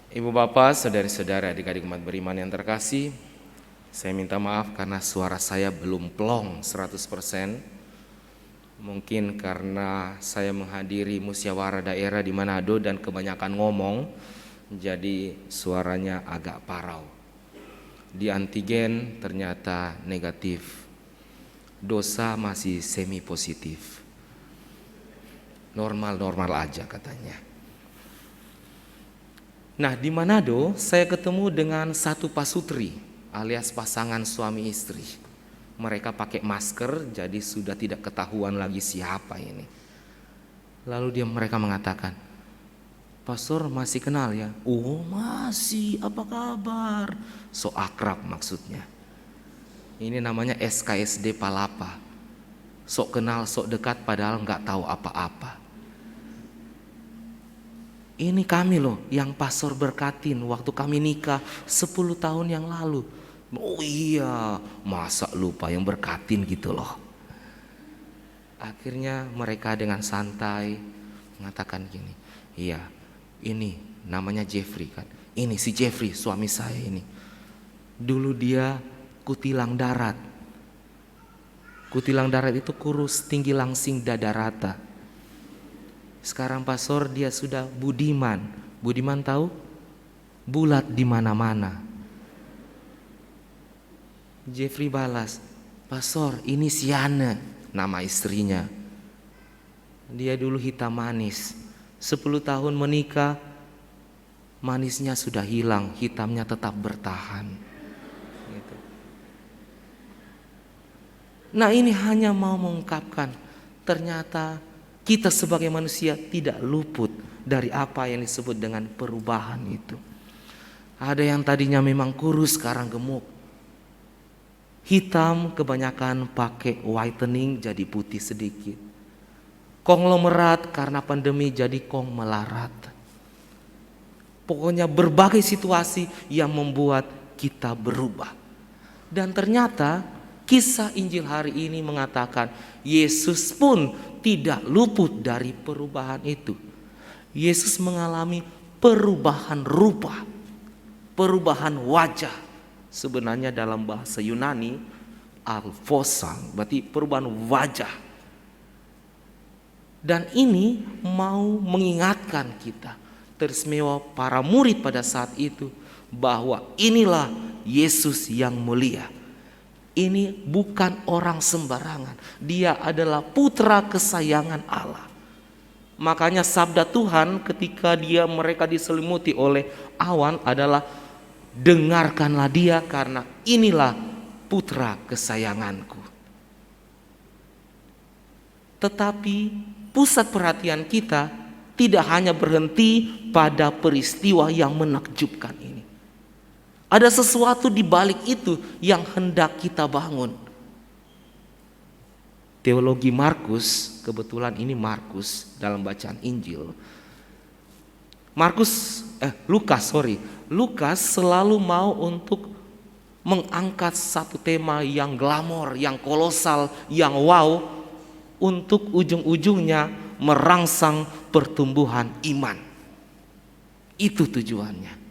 Ibu bapak, saudari-saudara, adik-adik umat beriman yang terkasih, saya minta maaf karena suara saya belum plong 100%. Mungkin karena saya menghadiri musyawarah daerah di Manado dan kebanyakan ngomong, jadi suaranya agak parau. Di antigen ternyata negatif, dosa masih semi positif, normal-normal aja katanya. Nah, di Manado saya ketemu dengan satu pasutri alias pasangan suami istri. Mereka pakai masker, jadi sudah tidak ketahuan lagi siapa ini. Lalu mereka mengatakan, "Pastor masih kenal ya?" "Oh masih, apa kabar?" So akrab maksudnya. Ini namanya SKSD Palapa. Sok kenal, sok dekat padahal nggak tahu apa-apa. Ini kami loh yang pastor berkatin waktu kami nikah 10 tahun yang lalu. Oh iya, masa lupa yang berkatin gitu loh. Akhirnya mereka dengan santai mengatakan gini, "Iya, ini namanya Jeffrey kan. Ini si Jeffrey suami saya ini. Dulu dia kutilang darat. Kutilang darat itu kurus, tinggi langsing, dada rata. Sekarang pastor dia sudah budiman. Budiman tahu? Bulat di mana-mana." Jeffrey balas, "Pastor, ini Siana, nama istrinya. Dia dulu hitam manis. 10 tahun menikah, manisnya sudah hilang, hitamnya tetap bertahan." Gitu. Nah, ini hanya mau mengungkapkan ternyata kita sebagai manusia tidak luput dari apa yang disebut dengan perubahan itu. Ada yang tadinya memang kurus sekarang gemuk. Hitam kebanyakan pakai whitening jadi putih sedikit. Konglomerat karena pandemi jadi kongmelarat. Pokoknya berbagai situasi yang membuat kita berubah. Dan ternyata kisah Injil hari ini mengatakan Yesus pun tidak luput dari perubahan itu. Yesus mengalami perubahan rupa, perubahan wajah. Sebenarnya dalam bahasa Yunani alphosang, berarti perubahan wajah. Dan ini mau mengingatkan kita, teristimewa para murid pada saat itu, bahwa inilah Yesus yang mulia. Ini bukan orang sembarangan. Dia adalah putra kesayangan Allah. Makanya sabda Tuhan ketika mereka diselimuti oleh awan adalah, "Dengarkanlah dia karena inilah putra kesayanganku." Tetapi pusat perhatian kita tidak hanya berhenti pada peristiwa yang menakjubkan ini. Ada sesuatu di balik itu yang hendak kita bangun. Teologi Markus, kebetulan ini Markus dalam bacaan Injil. Lukas selalu mau untuk mengangkat satu tema yang glamor, yang kolosal, yang wow, untuk ujung-ujungnya merangsang pertumbuhan iman. Itu tujuannya.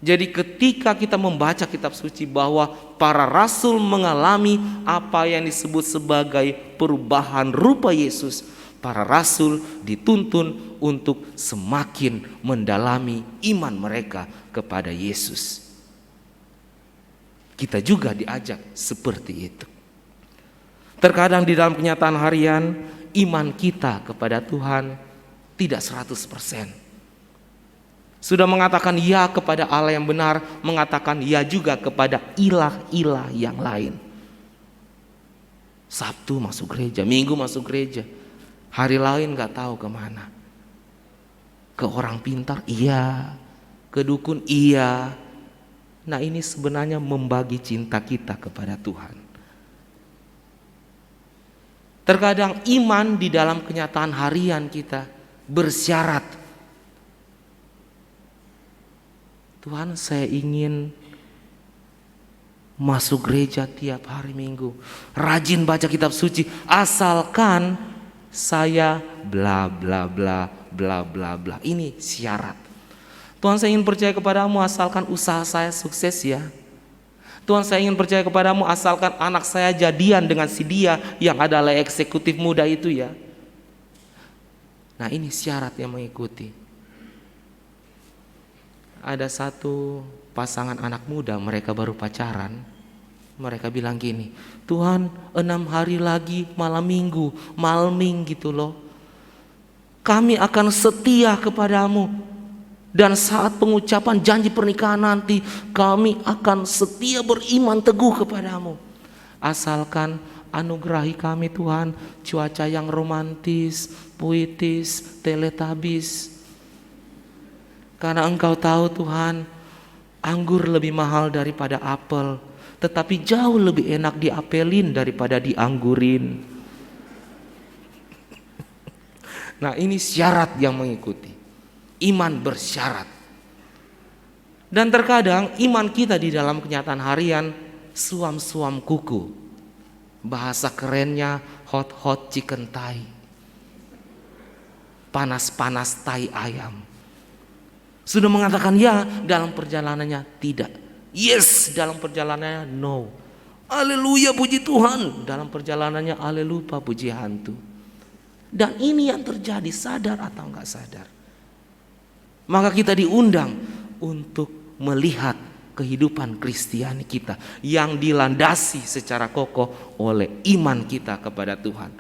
Jadi ketika kita membaca kitab suci bahwa para rasul mengalami apa yang disebut sebagai perubahan rupa Yesus, para rasul dituntun untuk semakin mendalami iman mereka kepada Yesus. Kita juga diajak seperti itu. Terkadang di dalam kenyataan harian, iman kita kepada Tuhan tidak 100%. Sudah mengatakan ya kepada Allah yang benar, mengatakan ya juga kepada ilah-ilah yang lain. Sabtu masuk gereja, Minggu masuk gereja, hari lain gak tahu kemana. Ke orang pintar iya, ke dukun iya. Nah, ini sebenarnya membagi cinta kita kepada Tuhan. Terkadang iman di dalam kenyataan harian kita bersyarat, "Tuhan, saya ingin masuk gereja tiap hari Minggu, rajin baca kitab suci, asalkan saya bla bla bla bla bla bla." Ini syarat. Tuhan, saya ingin percaya kepadamu asalkan usaha saya sukses ya. Tuhan, saya ingin percaya kepadamu asalkan anak saya jadian dengan si dia yang adalah eksekutif muda itu ya. Nah, ini syarat yang mengikuti. Ada satu pasangan anak muda, mereka baru pacaran. Mereka bilang gini, Tuhan, 6 hari lagi malam minggu, malming gitu loh, kami akan setia kepadamu. Dan saat pengucapan janji pernikahan nanti, kami akan setia beriman teguh kepadamu. Asalkan anugerahi kami Tuhan, cuaca yang romantis, puitis, teletabis. Karena Engkau tahu Tuhan, anggur lebih mahal daripada apel, tetapi jauh lebih enak diapelin daripada dianggurin. Nah, ini syarat yang mengikuti. Iman bersyarat. Dan terkadang iman kita di dalam kenyataan harian suam-suam kuku. Bahasa kerennya hot chicken thigh. Panas-panas tai ayam. Sudah mengatakan ya, dalam perjalanannya tidak. Yes, dalam perjalanannya no. Haleluya, puji Tuhan. Dalam perjalanannya haleluya, puji hantu. Dan ini yang terjadi, sadar atau enggak sadar. Maka kita diundang untuk melihat kehidupan Kristiani kita yang dilandasi secara kokoh oleh iman kita kepada Tuhan.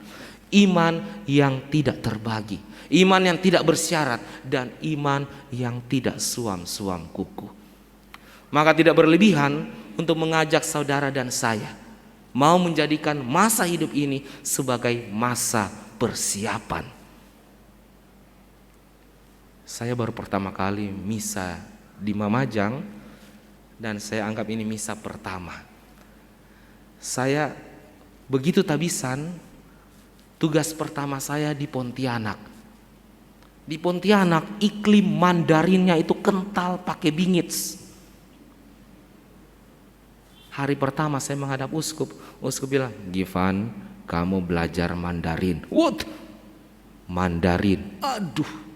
Iman yang tidak terbagi, iman yang tidak bersyarat, dan iman yang tidak suam-suam kuku. Maka tidak berlebihan untuk mengajak saudara dan saya mau menjadikan masa hidup ini sebagai masa persiapan. Saya baru pertama kali misa di Mamajang dan saya anggap ini misa pertama. Saya begitu tabisan, tugas pertama saya di Pontianak. Di Pontianak iklim Mandarinnya itu kental pakai bingit. Hari pertama saya menghadap uskup, uskup bilang, Givan, kamu belajar Mandarin. What? Mandarin. Aduh.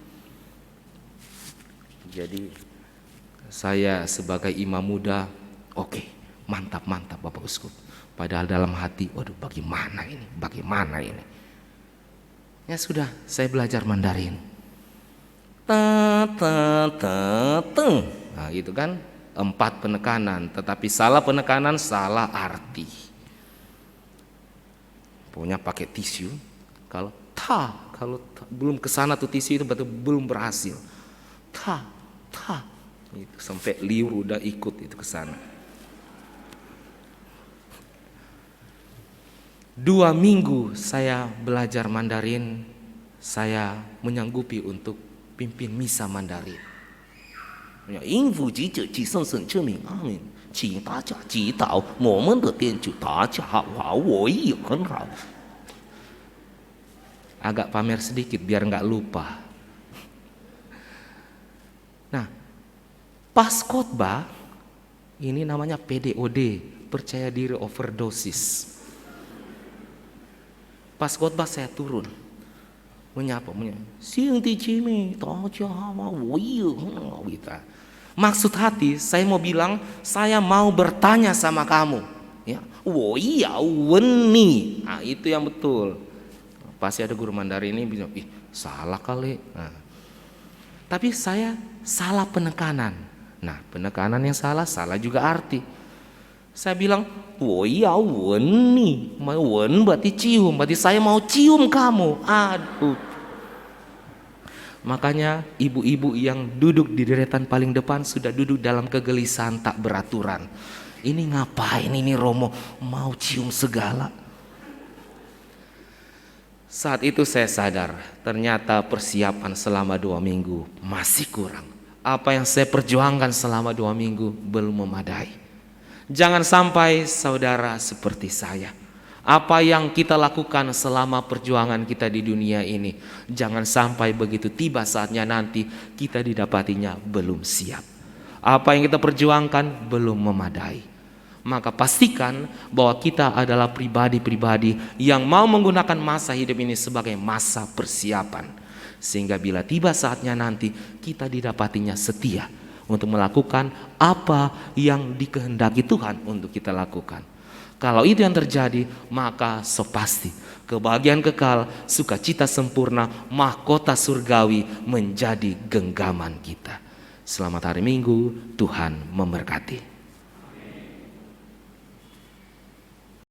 Jadi saya sebagai imam muda, oke, mantap Bapak Uskup. Padahal dalam hati, waduh, bagaimana ini? Ya sudah, saya belajar Mandarin. Nah itu kan 4 penekanan, tetapi salah penekanan, salah arti. Pokoknya pakai tisu. Kalau belum kesana tuh tisu itu betul belum berhasil. Itu sampai liur udah ikut itu ke sana. 2 minggu saya belajar Mandarin, saya menyanggupi untuk pimpin misa Mandarin. Agak pamer sedikit biar nggak lupa. Nah, pas khotbah ini namanya PDOD, percaya diri overdosis. Pas khotbah saya turun menyapa. Maksud hati saya mau bilang, saya mau bertanya sama kamu. Ya, nah, itu yang betul. Pasti ada guru Mandarin ini bilang, salah kali. Nah, tapi saya salah penekanan. Nah, penekanan yang salah juga arti. Saya bilang, wen berarti cium, berarti saya mau cium kamu. Aduh. Makanya ibu-ibu yang duduk di deretan paling depan sudah duduk dalam kegelisahan tak beraturan. Ini ngapain ini Romo mau cium segala? Saat itu saya sadar, ternyata persiapan selama 2 minggu masih kurang. Apa yang saya perjuangkan selama 2 minggu belum memadai. Jangan sampai saudara seperti saya. Apa yang kita lakukan selama perjuangan kita di dunia ini, jangan sampai begitu tiba saatnya nanti kita didapatinya belum siap. Apa yang kita perjuangkan belum memadai. Maka pastikan bahwa kita adalah pribadi-pribadi yang mau menggunakan masa hidup ini sebagai masa persiapan. Sehingga bila tiba saatnya nanti, kita didapatinya setia untuk melakukan apa yang dikehendaki Tuhan untuk kita lakukan. Kalau itu yang terjadi, maka sepasti kebahagiaan kekal, sukacita sempurna, mahkota surgawi menjadi genggaman kita. Selamat hari Minggu, Tuhan memberkati.